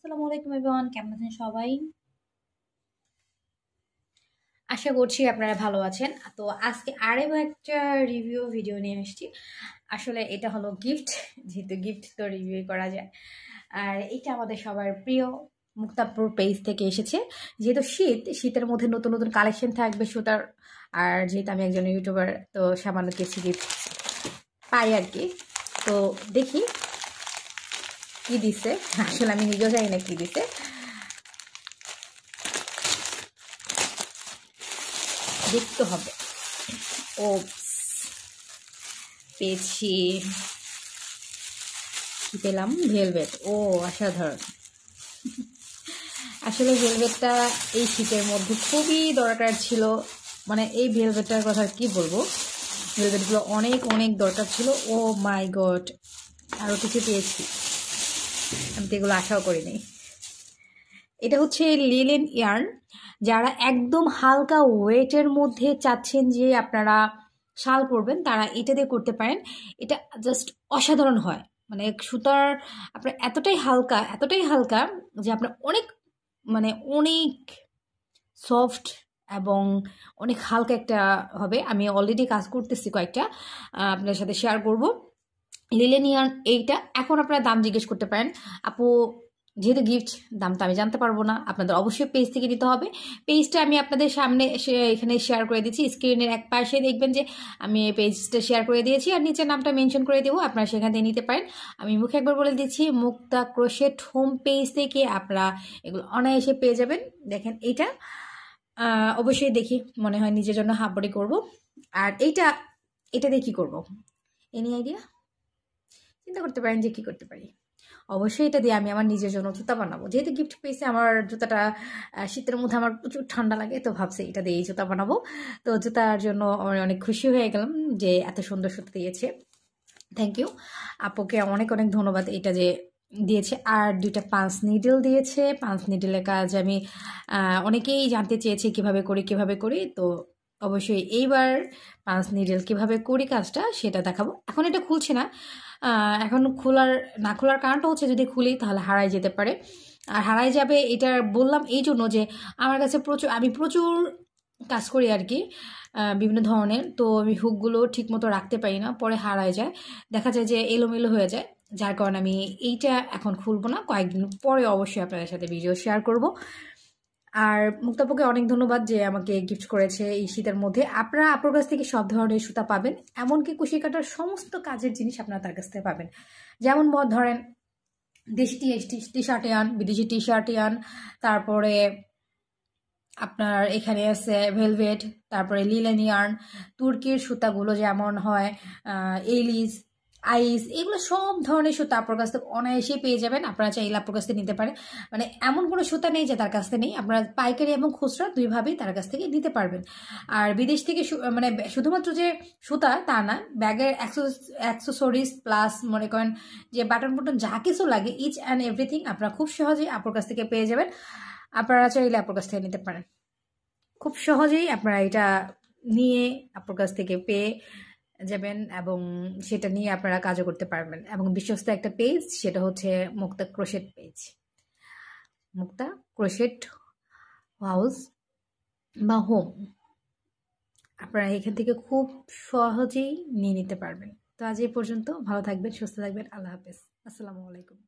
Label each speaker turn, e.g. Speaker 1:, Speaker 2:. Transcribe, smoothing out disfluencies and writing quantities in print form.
Speaker 1: আসসালামু আলাইকুম এভরিওয়ান, কেমন আছেন সবাই? আশা করছি আপনারা ভালো আছেন। তো আজকে আরও একটা রিভিউ ভিডিও নিয়ে আসছি। আসলে এটা হলো গিফট, যেহেতু গিফট তো রিভিউ করা যায়। আর এটা আমাদের সবার প্রিয় মুক্তাপুর পেজ থেকে এসেছে। যেহেতু শীতের মধ্যে নতুন নতুন কালেকশন থাকবে সুতার, আর যেহেতু আমি একজন ইউটিউবার, তো সামান্য কিছু গিফট পাই আর কি। তো দেখি কি দিছে, আসলে আমি নিজেও জানি না কি দিছে। দেখতে হবে। ও পেয়েছি, কি পেলাম? ভেলভেট। ও অসাধারণ। আসলে ভেলভেটটা এই শীতের মধ্যে খুবই দরকার ছিল। মানে এই ভেলভেটটার কথা কি বলবো, ভেলভেটগুলো অনেক অনেক দরকার ছিল। ও মাই গড, আরও কিছু পেয়েছি, আমি তো এগুলো আশাও করিনি। এটা হচ্ছে লিলেন ইয়ার্ন। যারা একদম হালকা ওয়েটের মধ্যে চাচ্ছেন যে আপনারা শাল পরবেন, তারা এটা দিয়ে করতে পারেন। এটা জাস্ট অসাধারণ হয়। মানে সুতার আপনার এতটাই হালকা যে আপনার অনেক সফট এবং অনেক হালকা একটা হবে। আমি অলরেডি কাজ করতেছি কয়েকটা, আপনার সাথে শেয়ার করব। লিলেন ইয়ার্ন এইটা। এখন আপনারা দাম জিজ্ঞেস করতে পারেন, আপু যেহেতু গিফট, দামটা আমি জানতে পারবো না, আপনাদের অবশ্যই পেজ থেকে নিতে হবে। পেজটা আমি আপনাদের সামনে এখানে শেয়ার করে দিচ্ছি। স্ক্রিনের এক পাশে দেখবেন যে আমি এই পেজটা শেয়ার করে দিয়েছি, আর নিচে নামটা মেনশন করে দেবো, আপনারা সেখান থেকে নিতে পারেন। আমি মুখে একবার বলে দিচ্ছি, মুক্তা ক্রোশেট হোম পেজ থেকে আপনারা এগুলো অনায়াসে পেয়ে যাবেন। দেখেন এইটা অবশ্যই দেখি মনে হয় নিজের জন্য হাফবডি করব। আর এটা দিয়ে কী করবো, এনি আইডিয়া? চিন্তা করতে পারেন যে কি করতে পারি। অবশ্যই এটা দিয়ে আমি আমার নিজের জন্য জুতা বানাবো। যেহেতু গিফট পেয়েছে, আমার জুতাটা শীতের মধ্যে আমার প্রচুর ঠান্ডা লাগে, তো ভাবছি এটা দিয়েই জুতা বানাবো। তো জুতার জন্য আমি অনেক খুশি হয়ে গেলাম যে এত সুন্দর সুতা দিয়েছে। থ্যাংক ইউ আপুকে, অনেক অনেক ধন্যবাদ এটা যে দিয়েছে। আর 2টা পাঁচ নিডল দিয়েছে। পাঁচ নিডলের কাজ আমি অনেকেই জানতে চেয়েছে কিভাবে করি। তো অবশ্যই এইবার পাঁচ নিডল কিভাবে করি কাজটা সেটা দেখাবো। এখন এটা খুলছে না, এখন না খোলার কারণটা হচ্ছে যদি খুলি তাহলে হারাই যেতে পারে। আর হারাই যাবে এটা বললাম এই জন্য যে আমার কাছে আমি প্রচুর কাজ করি আর কি, বিভিন্ন ধরনের। তো আমি হুকগুলো ঠিক মতো রাখতে পারি না, পরে হারায় যায়, দেখা যায় যে এলোমেলো হয়ে যায়। যার কারণে আমি এইটা এখন খুলবো না, কয়েকদিন পরে অবশ্যই আপনাদের সাথে ভিডিও শেয়ার করব। আর মুক্তাপুকে অনেক ধন্যবাদ যে আমাকে গিফট করেছে এই শীতের মধ্যে। আপনারা আপুর কাছ থেকে সব ধরনের সুতা পাবেন, এমনকি কুশি কাটার সমস্ত কাজের জিনিস আপনারা তার কাছ থেকে পাবেন। যেমন ধরেন দেশি টি শার্টে আন, বিদেশি টি শার্টে আন, তারপরে আপনার এখানে আছে ভেলভেট, তারপরে লিলেন ইয়ার্ন, তুর্কির সুতাগুলো যেমন হয় এলিস, আইস, এগুলো সব ধরনের সুতা আপনার কাছ থেকে অনায়াসেই পেয়ে যাবেন। আপনারা চাইলে আপনার কাছ থেকে নিতে পারেন। মানে এমন কোনো সুতা নেই যে তার কাছ থেকে নেই, আপনারা পাইকারি এবং খুচরা দুইভাবেই তার কাছ থেকে নিতে পারবেন। আর বিদেশ থেকে মানে শুধুমাত্র যে সুতা তা না, ব্যাগের অ্যাক্সেসরিজ প্লাস মনে করেন যে বাটন যা কিছু লাগে, ইচ অ্যান্ড এভরিথিং আপনারা খুব সহজেই আপনার কাছ থেকে পেয়ে যাবেন। আপনারা চাইলে আপনার কাছ থেকে নিতে পারেন। খুব সহজেই আপনারা এটা নিয়ে আপনার কাছ থেকে পেয়ে যাবেন এবং সেটা নিয়ে আপনারা কাজও করতে পারবেন। এবং বিশ্বস্ত একটা পেজ, সেটা হচ্ছে মুক্তা ক্রোশেট পেজ, মুক্তা ক্রোশেট হাউস বা হোম। আপনারা এখান থেকে খুব সহজেই নিয়ে নিতে পারবেন। তো আজ এই পর্যন্ত, ভালো থাকবেন, সুস্থ থাকবেন, আল্লাহ হাফেজ, আসসালামু আলাইকুম।